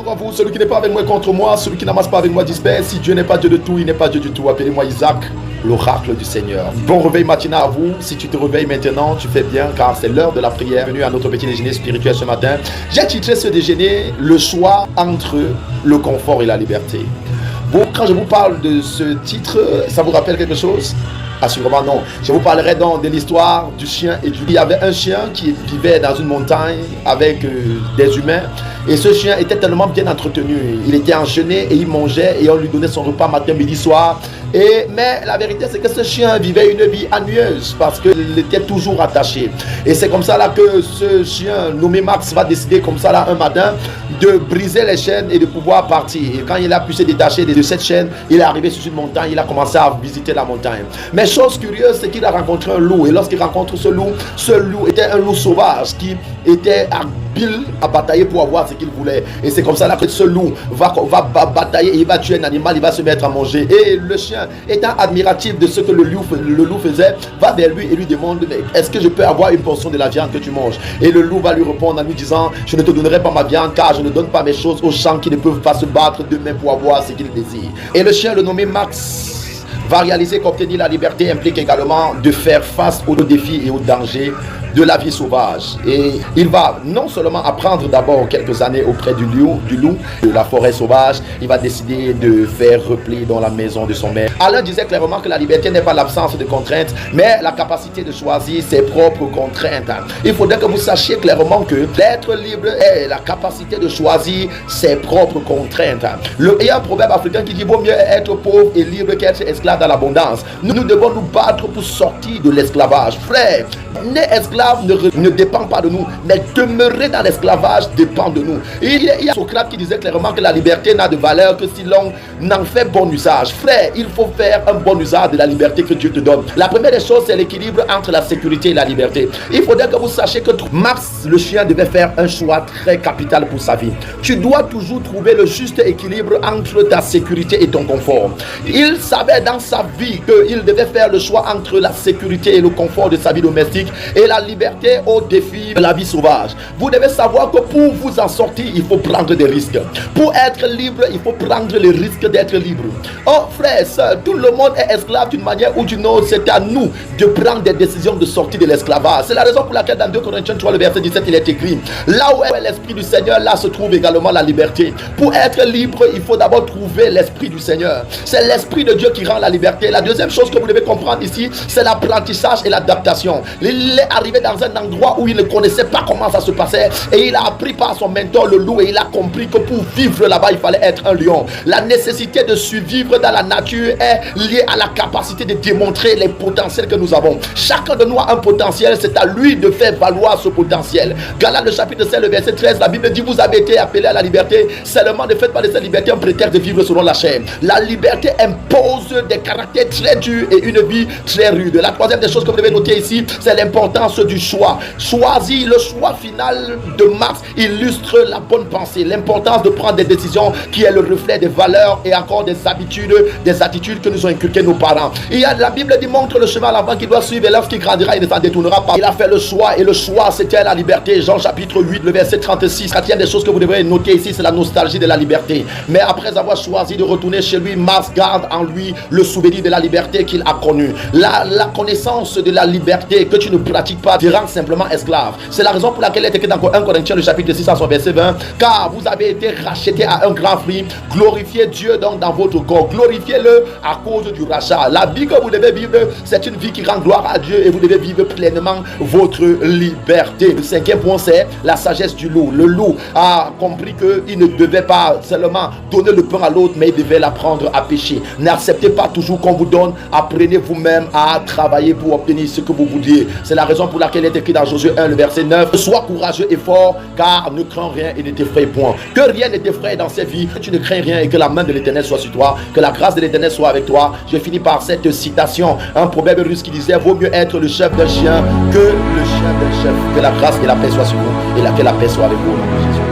à vous. Celui qui n'est pas avec moi est contre moi. Celui qui n'amasse pas avec moi disperse. Si Dieu n'est pas Dieu de tout, il n'est pas Dieu du tout. Appelez-moi Isaac, l'oracle du Seigneur. Bon réveil matinal à vous. Si tu te réveilles maintenant, tu fais bien car c'est l'heure de la prière. Bienvenue à notre petit déjeuner spirituel ce matin. J'ai titré ce déjeuner le choix entre le confort et la liberté. Bon, quand je vous parle de ce titre, ça vous rappelle quelque chose? Assurément non. Je vous parlerai donc de l'histoire du chien et du loup. Il y avait un chien qui vivait dans une montagne avec des humains. Et ce chien était tellement bien entretenu. Il était enchaîné et il mangeait et on lui donnait son repas matin, midi, soir. Mais la vérité, c'est que ce chien vivait une vie ennuyeuse parce qu'il était toujours attaché. Et c'est comme ça là que ce chien nommé Max va décider comme ça là un matin de briser les chaînes et de pouvoir partir. Et quand il a pu se détacher de cette chaîne, il est arrivé sur une montagne, il a commencé à visiter la montagne. Mais chose curieuse, c'est qu'il a rencontré un loup. Et lorsqu'il rencontre ce loup était un loup sauvage qui était habile à batailler pour avoir ce qu'il voulait. Et c'est comme ça là que ce loup va batailler et il va tuer un animal, il va se mettre à manger. Et le chien, étant admiratif de ce que le loup faisait, va vers lui et lui demande: est-ce que je peux avoir une portion de la viande que tu manges? Et le loup va lui répondre en lui disant: je ne te donnerai pas ma viande car je ne donne pas mes choses aux gens qui ne peuvent pas se battre demain pour avoir ce qu'ils désirent. Et le chien, le nommé Max, va réaliser qu'obtenir la liberté implique également de faire face aux défis et aux dangers de la vie sauvage. Et il va non seulement apprendre d'abord quelques années auprès du loup, de la forêt sauvage, il va décider de faire repli dans la maison de son maître. Alain disait clairement que la liberté n'est pas l'absence de contraintes, mais la capacité de choisir ses propres contraintes. Il faudrait que vous sachiez clairement que l'être libre est la capacité de choisir ses propres contraintes. Il y a un proverbe africain qui dit: vaut mieux être pauvre et libre qu'être esclave dans l'abondance. Nous devons nous battre pour sortir de l'esclavage. Frère, n'est esclave ne dépend pas de nous, mais demeurer dans l'esclavage dépend de nous. Il y a Socrate qui disait clairement que la liberté n'a de valeur que si l'on en fait bon usage. Frère, il faut faire un bon usage de la liberté que Dieu te donne. La première des choses, c'est l'équilibre entre la sécurité et la liberté. Il faudrait que vous sachiez que Max, le chien, devait faire un choix très capital pour sa vie. Tu dois toujours trouver le juste équilibre entre ta sécurité et ton confort. Il savait dans sa vie qu'il devait faire le choix entre la sécurité et le confort de sa vie domestique et la liberté au défi de la vie sauvage. Vous devez savoir que pour vous en sortir, il faut prendre des risques. Pour être libre, il faut prendre le risque d'être libre. Oh frère, sœur, tout le monde est esclave d'une manière ou d'une autre. C'est à nous de prendre des décisions de sortir de l'esclavage. C'est la raison pour laquelle dans 2 Corinthiens 3, le verset 17, il est écrit: là où est l'esprit du Seigneur, là se trouve également la liberté. Pour être libre, il faut d'abord trouver l'esprit du Seigneur. C'est l'esprit de Dieu qui rend la liberté. La deuxième chose que vous devez comprendre ici, c'est l'apprentissage et l'adaptation. Il est arrivé dans un endroit où il ne connaissait pas comment ça se passait et il a appris par son mentor le loup et il a compris que pour vivre là-bas il fallait être un lion. La nécessité de survivre dans la nature est liée à la capacité de démontrer les potentiels que nous avons. Chacun de nous a un potentiel, c'est à lui de faire valoir ce potentiel. Galates le chapitre 7, le verset 13, la Bible dit: vous avez été appelés à la liberté, seulement ne faites pas de cette liberté un prétexte de vivre selon la chair. La liberté impose des caractères très durs et une vie très rude. La troisième des choses que vous devez noter ici, c'est l'importance du choix. Choisir, le choix final de Max illustre la bonne pensée, l'importance de prendre des décisions qui est le reflet des valeurs et encore des habitudes, des attitudes que nous ont inculquées nos parents. La Bible dit: montre le chemin à l'enfant qu'il doit suivre et lorsqu'il grandira, il ne s'en détournera pas. Il a fait le choix et le choix c'était la liberté. Jean chapitre 8, le verset 36. Quatrième des choses que vous devrez noter ici, c'est la nostalgie de la liberté. Mais après avoir choisi de retourner chez lui, Max garde en lui le souvenir de la liberté qu'il a connue. La connaissance de la liberté que tu ne pratiques pas te rend simplement esclave. C'est la raison pour laquelle il est écrit dans 1 Corinthiens le chapitre 6 à son verset 20: car vous avez été rachetés à un grand prix, glorifiez Dieu donc dans votre corps, glorifiez-le à cause du rachat. La vie que vous devez vivre, c'est une vie qui rend gloire à Dieu et vous devez vivre pleinement votre liberté. Le cinquième point, c'est la sagesse du loup. Le loup a compris qu'il ne devait pas seulement donner le pain à l'autre, mais il devait l'apprendre à pêcher. N'acceptez pas toujours qu'on vous donne, apprenez vous-même à travailler pour obtenir ce que vous vouliez. C'est la raison pour laquelle il est écrit dans Josué 1, le verset 9: sois courageux et fort, car ne crains rien et ne t'effraie point. Que rien ne t'effraie dans cette vie, que tu ne crains rien et que la main de l'Éternel soit sur toi, que la grâce de l'Éternel soit avec toi. Je finis par cette citation, un proverbe russe qui disait: vaut mieux être le chef d'un chien que le chien d'un chef. Que la grâce et la paix soient sur vous et que la paix soit avec vous.